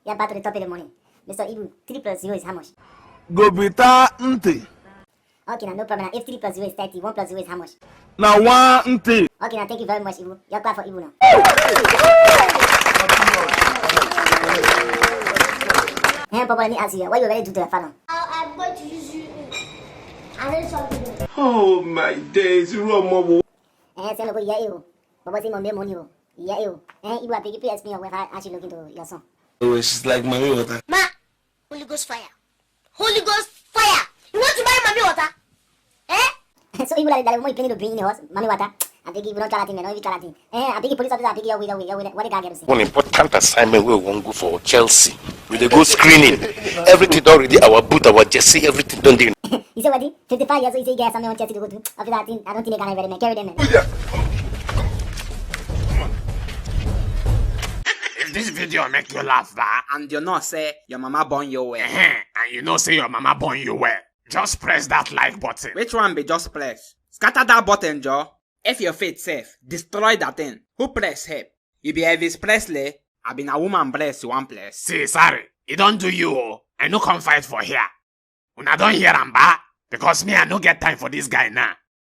Yeah, back to the top of the money. Mr. Ibu, 3 plus 0 is how much? Gobita nti. Okay, now no problem. If 3 plus 0 is 30, 1 plus 0 is how much? Na one nti. Okay, now thank you very much, Ibu. You're glad for Ibu now. Hey, Papa, let me ask you, what you ready to do to the father? I'm going to use you. And then something. Oh my days, Romo. Say, look, yeah, you. Papa, say, money, yeah, you. Ibu, I think you ask me when I actually look into your son. Oh, she's like mommy water. Ma, Holy Ghost fire. Holy Ghost fire. You want to buy mommy water? Eh? So, Ibu, like, what you planning to bring in the house? Mommy water? I think Ibu don't tell no, you tell I think police officer, I think you're with what the guy get to say. One important assignment we won't go for Chelsea. With the go screening. Everything already, our boot, our jersey, everything done. You say what? 55 years old, you say you get something on Chelsea to go to. After that, I don't think they can have carry them. If this video make you laugh, And you know say your mama born you well. and you know say your mama born you well, just press that like button. Which one be just press? Scatter that button, Joe. If your faith safe, destroy that thing. Who press help? You be Elvis Presley. I been a woman bless you one place. See, sorry, it don't do you. Oh. I no come fight for here. Una don't hear am ba? Because me, I no get time for this guy now.